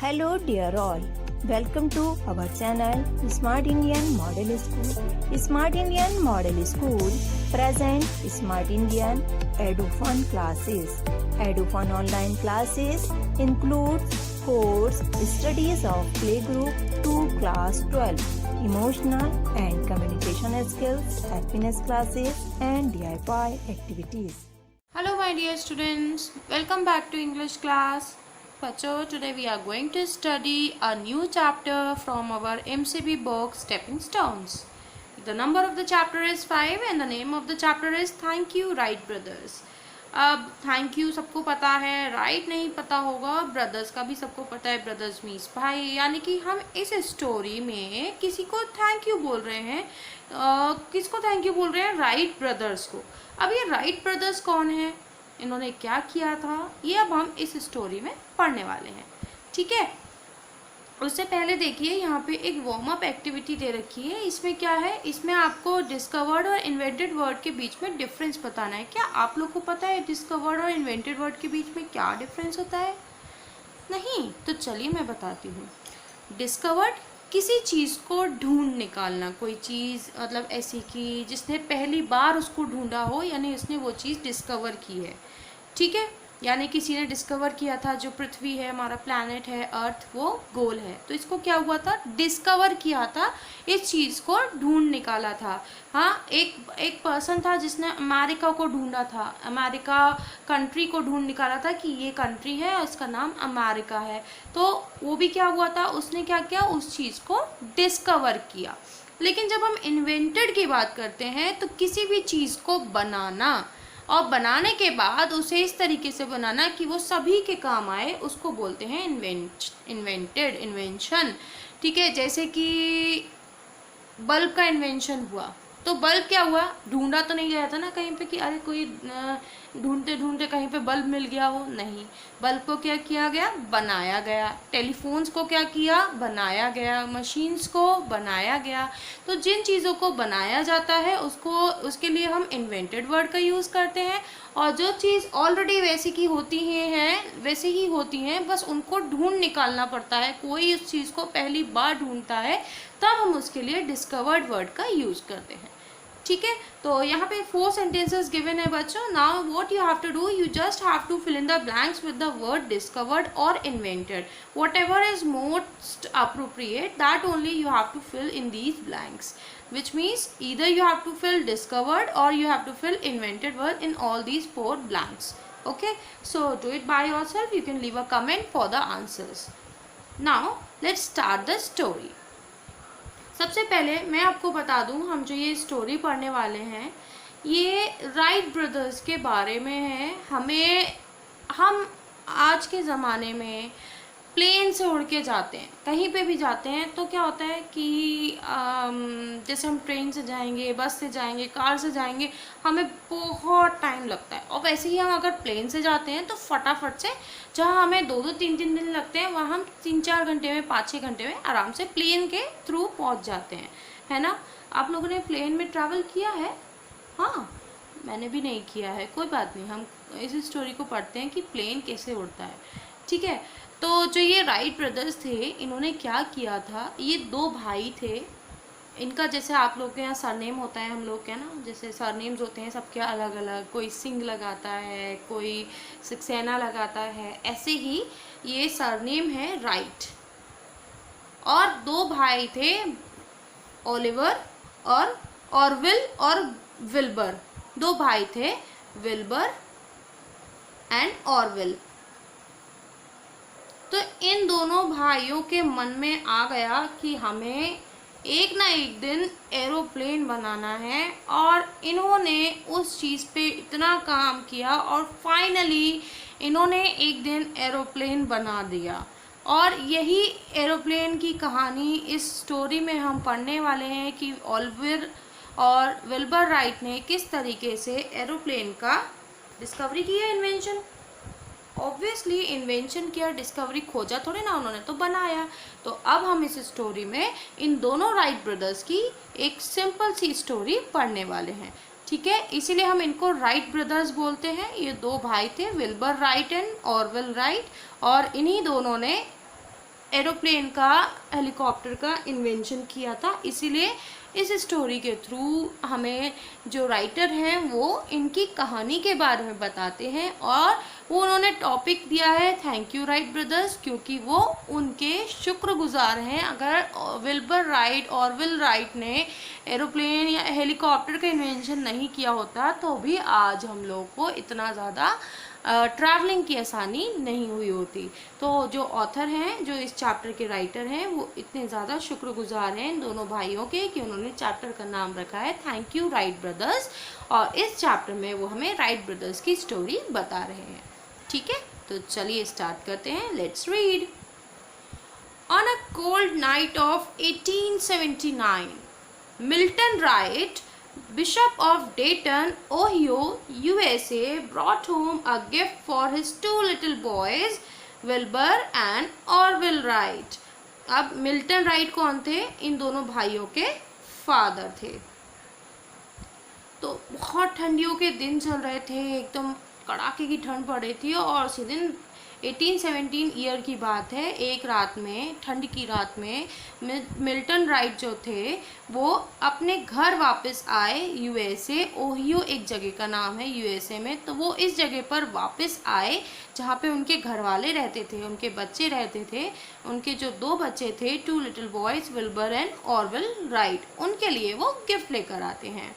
Hello dear all, welcome to our channel Smart Indian Model School. Smart Indian Model School present Smart Indian EduFun classes. EduFun online classes includes course studies of playgroup to class 12, emotional and communication skills, happiness classes and DIY activities. Hello my dear students, welcome back to English class. बच्चों, today we are going to study a new chapter from our MCB book Stepping Stones. The number of the chapter is 5 and the name of the chapter is Thank You Wright Brothers. अब thank you सबको पता है, right नहीं पता होगा, brothers का भी सबको पता है, ब्रदर्स मीन्स भाई, यानी कि हम इस स्टोरी में किसी को थैंक यू बोल रहे हैं. किसको थैंक यू बोल रहे हैं? राइट ब्रदर्स को. अब ये राइट ब्रदर्स कौन है, इन्होंने क्या किया था, ये अब हम इस स्टोरी में पढ़ने वाले हैं. ठीक है, उससे पहले देखिए यहाँ पे एक वार्म अप एक्टिविटी दे रखी है. इसमें क्या है, इसमें आपको डिस्कवर्ड और इन्वेंटेड वर्ड के बीच में डिफरेंस बताना है. क्या आप लोग को पता है डिस्कवर्ड और इन्वेंटेड वर्ड के बीच में क्या डिफरेंस होता है? नहीं? तो चलिए मैं बताती हूँ. डिस्कवर्ड किसी चीज़ को ढूंढ निकालना, कोई चीज़ मतलब ऐसी कि जिसने पहली बार उसको ढूंढा हो, यानी उसने वो चीज़ डिस्कवर की है. ठीक है, यानी किसी ने डिस्कवर किया था जो पृथ्वी है, हमारा प्लैनेट है, अर्थ, वो गोल है. तो इसको क्या हुआ था? डिस्कवर किया था, इस चीज़ को ढूंढ निकाला था. हाँ, एक पर्सन था जिसने अमेरिका को ढूंढा था, अमेरिका कंट्री को ढूंढ निकाला था कि ये कंट्री है और इसका नाम अमेरिका है. तो वो भी क्या हुआ था, उसने क्या किया, उस चीज़ को डिस्कवर किया. लेकिन जब हम इन्वेंटेड की बात करते हैं तो किसी भी चीज़ को बनाना और बनाने के बाद उसे इस तरीके से बनाना कि वो सभी के काम आए, उसको बोलते हैं इन्वेंटेड, इन्वेंशन. ठीक है, जैसे कि बल्ब का इन्वेंशन हुआ, तो बल्ब क्या हुआ, ढूंढा तो नहीं गया था ना कहीं पे कि अरे कोई ढूंढते ढूंढते कहीं पे बल्ब मिल गया हो. नहीं, बल्ब को क्या किया गया, बनाया गया. टेलीफोन्स को क्या किया, बनाया गया. मशीन्स को बनाया गया. तो जिन चीज़ों को बनाया जाता है उसके लिए हम इन्वेंटेड वर्ड का यूज़ करते हैं. और जो चीज़ ऑलरेडी वैसी की होती हैं वैसे ही होती हैं, बस उनको ढूंढ निकालना पड़ता है. कोई उस चीज़ को पहली बार ढूंढता है तब हम उसके लिए डिस्कवर्ड वर्ड का यूज़ करते हैं. ठीक है, तो यहाँ पे 4 sentences गिवन है बच्चों. Now what you have to do, you just have to fill in the blanks with the word discovered और invented. Whatever is most appropriate that only you have to fill in these blanks, which means either you have to fill discovered or you have to fill invented word in all these 4 blanks. Okay, so do it by yourself. You can leave a comment for the answers. Now let's start the story. सबसे पहले मैं आपको बता दूं, हम जो ये story पढ़ने वाले हैं ये राइट ब्रदर्स के बारे में है. हम आज के ज़माने में प्लेन से उड़ के जाते हैं, कहीं पे भी जाते हैं, तो क्या होता है कि जैसे हम ट्रेन से जाएंगे, बस से जाएंगे, कार से जाएंगे, हमें बहुत टाइम लगता है. और वैसे ही हम अगर प्लेन से जाते हैं तो फटाफट से, जहाँ हमें 2-2, 3-3 दिन लगते हैं, वहाँ हम 3-4 घंटे में, 5-6 घंटे में आराम से प्लेन के थ्रू पहुँच जाते हैं. है ना? आप लोगों ने प्लेन में ट्रैवल किया है? हाँ, मैंने भी नहीं किया है, कोई बात नहीं, हम इस स्टोरी को पढ़ते हैं कि प्लेन कैसे उड़ता है. ठीक है, तो जो ये राइट ब्रदर्स थे, इन्होंने क्या किया था, ये 2 भाई थे. इनका जैसे आप लोग के यहाँ सरनेम होता है, हम लोग के ना जैसे सरनेम्स होते हैं सबके अलग अलग, कोई सिंह लगाता है, कोई सक्सेना लगाता है, ऐसे ही ये सरनेम है राइट. और 2 भाई थे, ओलिवर और ऑरविल और विल्बर. 2 भाई थे, विल्बर एंड ऑरविल. तो इन दोनों भाइयों के मन में आ गया कि हमें एक ना एक दिन एरोप्लेन बनाना है. और इन्होंने उस चीज़ पे इतना काम किया और फाइनली इन्होंने एक दिन एरोप्लेन बना दिया. और यही एरोप्लेन की कहानी इस स्टोरी में हम पढ़ने वाले हैं कि ऑलिवर और विल्बर राइट ने किस तरीके से एरोप्लेन का डिस्कवरी की है, इन्वेंशन. ऑब्वियसली इन्वेंशन किया, डिस्कवरी खोजा थोड़े ना उन्होंने, तो बनाया. तो अब हम इस स्टोरी में इन दोनों राइट ब्रदर्स की एक सिंपल सी स्टोरी पढ़ने वाले हैं. ठीक है, इसीलिए हम इनको राइट ब्रदर्स बोलते हैं. ये 2 भाई थे, Wilbur right and Orville right, और इन्हीं दोनों ने एरोप्लेन का, हेलीकॉप्टर का इन्वेंशन किया था। इसीलिए इस स्टोरी के थ्रू हमें जो राइटर हैं वो इनकी कहानी के बारे में बताते हैं, और वो उन्होंने टॉपिक दिया है थैंक यू राइट ब्रदर्स, क्योंकि वो उनके शुक्रगुजार हैं। अगर विल्बर राइट, ऑरविल राइट ने एरोप्लेन या हेलीकॉप्टर का इन्वेंशन नहीं किया होता तो भी आज हम लोग को इतना ज़्यादा ट्रैवलिंग की आसानी नहीं हुई होती। तो जो ऑथर हैं, जो इस चैप्टर के राइटर हैं, वो इतने ज़्यादा शुक्रगुजार हैं इन दोनों भाइयों के कि उन्होंने चैप्टर का नाम रखा है थैंक यू राइट ब्रदर्स, और इस चैप्टर में वो हमें राइट ब्रदर्स की स्टोरी बता रहे हैं। ठीक है, तो चलिए स्टार्ट करते हैं। Let's read. On a cold night of 1879, Milton Wright, Bishop of Dayton, Ohio, USA, brought home a gift for his two little boys, Wilbur and Orville Wright. अब मिल्टन राइट कौन थे? इन दोनों भाइयों के फादर थे। तो बहुत ठंडियों के दिन चल रहे थे, एकदम कड़ाके की ठंड पड़ रही थी, और उसी दिन 1817 ईयर की बात है, एक रात में, ठंड की रात में, मिल्टन राइट जो थे वो अपने घर वापस आए। यूएसए, ओहियो एक जगह का नाम है यूएसए में, तो वो इस जगह पर वापस आए जहाँ पे उनके घर वाले रहते थे, उनके बच्चे रहते थे। उनके जो दो बच्चे थे, two little boys, Wilbur and Orville Wright, उनके लिए वो गिफ्ट लेकर आते हैं।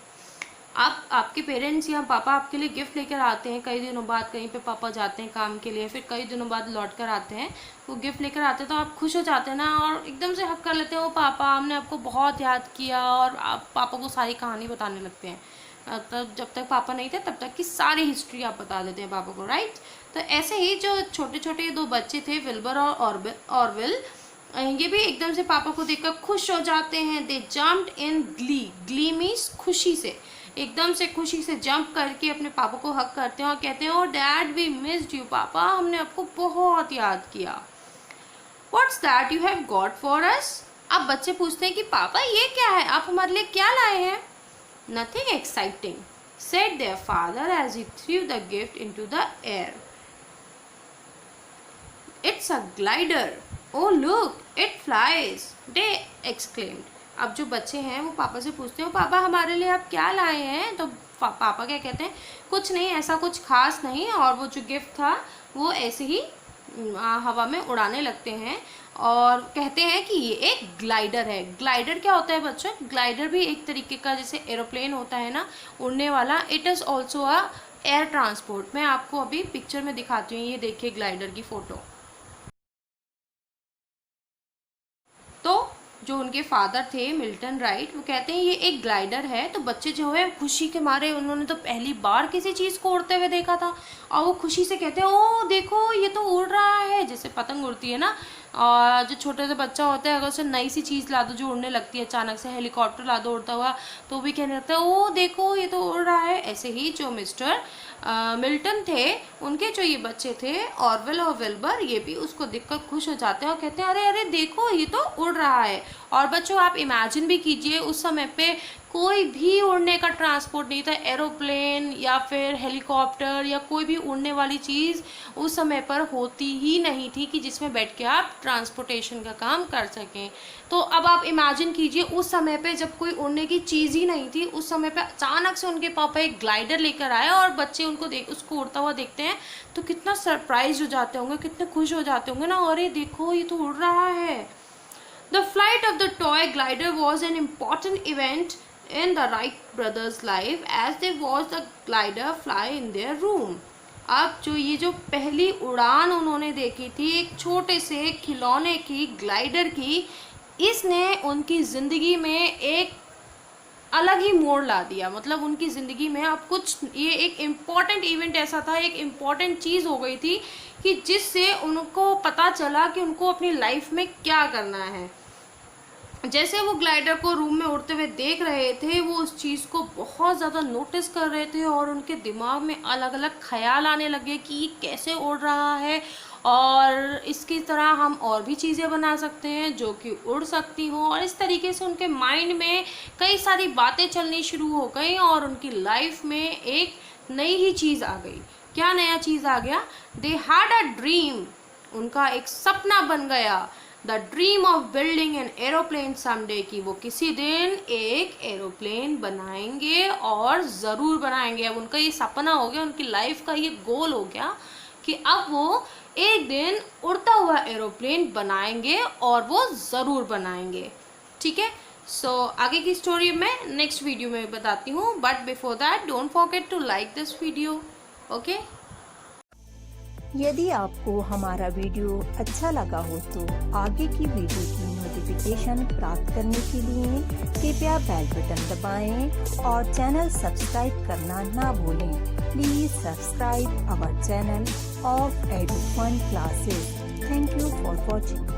आपके पेरेंट्स या पापा आपके लिए गिफ्ट लेकर आते हैं, कई दिनों बाद कहीं पे पापा जाते हैं काम के लिए, फिर कई दिनों बाद लौट कर आते हैं, वो गिफ्ट लेकर आते हैं तो आप खुश हो जाते हैं ना, और एकदम से हक कर लेते हैं, वो पापा हमने आपको बहुत याद किया, और आप पापा को सारी कहानी बताने लगते हैं। तब जब तक पापा नहीं थे तब तक की सारी हिस्ट्री आप बता देते हैं पापा को, राइट। तो ऐसे ही जो छोटे छोटे दो बच्चे थे, विल्बर और ऑरविल, ये भी एकदम से पापा को देखकर खुश हो जाते हैं। दे जम्प्ड इन ग्ली, ग्ली मीन्स खुशी से, एकदम से खुशी से जंप करके अपने पापा को हक करते हैं और कहते हैं, ओ डैड वी मिस्ड यू, पापा हमने आपको बहुत याद किया। What's that you have got for us? अब बच्चे पूछते हैं कि पापा ये क्या है, आप हमारे लिए क्या लाए हैं? Nothing exciting, said their father as he threw the gift into the air. It's a glider, oh look it flies, they exclaimed. अब जो बच्चे हैं वो पापा से पूछते हैं, पापा हमारे लिए आप क्या लाए हैं? तो पापा क्या कहते हैं, कुछ नहीं, ऐसा कुछ खास नहीं, और वो जो गिफ्ट था वो ऐसे ही हवा में उड़ाने लगते हैं और कहते हैं कि ये एक ग्लाइडर है। ग्लाइडर क्या होता है बच्चों? ग्लाइडर भी एक तरीके का जैसे एरोप्लेन होता है ना, उड़ने वाला, it is also a air transport. मैं आपको अभी पिक्चर में दिखाती हूँ, ये देखिए ग्लाइडर की फ़ोटो। तो जो उनके फादर थे मिल्टन राइट, वो कहते हैं ये एक ग्लाइडर है। तो बच्चे जो है खुशी के मारे, उन्होंने तो पहली बार किसी चीज़ को उड़ते हुए देखा था, और वो खुशी से कहते हैं, ओ देखो ये तो उड़ रहा है, जैसे पतंग उड़ती है ना। और जो छोटे से बच्चा होता है, अगर उसे नई सी चीज़ ला दो जो उड़ने लगती है, अचानक से हेलीकॉप्टर ला दो उड़ता हुआ, तो भी कहने लगता है, ओ देखो ये तो उड़ रहा है। ऐसे ही जो मिस्टर मिल्टन थे, उनके जो ये बच्चे थे ऑरविल और विल्बर, ये भी उसको देखकर खुश हो जाते हैं और कहते हैं, अरे अरे देखो ये तो उड़ रहा है। और बच्चों आप इमेजिन भी कीजिए, उस समय पे कोई भी उड़ने का ट्रांसपोर्ट नहीं था, एरोप्लेन या फिर हेलीकॉप्टर या कोई भी उड़ने वाली चीज़ उस समय पर होती ही नहीं थी कि जिसमें बैठ के आप ट्रांसपोर्टेशन का काम कर सकें। तो अब आप इमेजिन कीजिए, उस समय पे जब कोई उड़ने की चीज़ ही नहीं थी, उस समय पे अचानक से उनके पापा एक ग्लाइडर लेकर आए और बच्चे उसको उड़ता हुआ देखते हैं तो कितना सरप्राइज हो जाते होंगे, कितने खुश हो जाते होंगे ना, अरे देखो ये तो उड़ रहा है। The flight of the toy glider was an important event in the Wright brothers' life as they watched the glider fly in their room. अब जो ये जो पहली उड़ान उन्होंने देखी थी एक छोटे से खिलौने की ग्लाइडर की, इसने उनकी ज़िंदगी में एक अलग ही मोड़ ला दिया। मतलब उनकी ज़िंदगी में अब कुछ, ये एक इम्पॉर्टेंट इवेंट ऐसा था, एक इम्पॉर्टेंट चीज़ हो गई थी कि जिससे उनको पता चला कि उनको अपनी लाइफ में क्या करना है। जैसे वो ग्लाइडर को रूम में उड़ते हुए देख रहे थे, वो उस चीज़ को बहुत ज़्यादा नोटिस कर रहे थे और उनके दिमाग में अलग अलग ख्याल आने लगे कि ये कैसे उड़ रहा है और इसकी तरह हम और भी चीज़ें बना सकते हैं जो कि उड़ सकती हों। और इस तरीके से उनके माइंड में कई सारी बातें चलनी शुरू हो गई और उनकी लाइफ में एक नई ही चीज़ आ गई। क्या नया चीज़ आ गया? दे हैड अ ड्रीम, उनका एक सपना बन गया the dream of building an aeroplane someday, कि वो किसी दिन एक एरोप्लेन बनाएंगे और ज़रूर बनाएंगे। अब उनका ये सपना हो गया, उनकी लाइफ का ये गोल हो गया कि अब वो एक दिन उड़ता हुआ एरोप्लेन बनाएंगे और वो ज़रूर बनाएंगे। ठीक है, सो आगे की स्टोरी मैं नेक्स्ट वीडियो में बताती हूँ, but before that don't forget to like this video. Okay, यदि आपको हमारा वीडियो अच्छा लगा हो तो आगे की वीडियो की नोटिफिकेशन प्राप्त करने के लिए कृपया बेल बटन दबाएं और चैनल सब्सक्राइब करना ना भूलें। Please subscribe our channel of Edufun classes. Thank you for watching.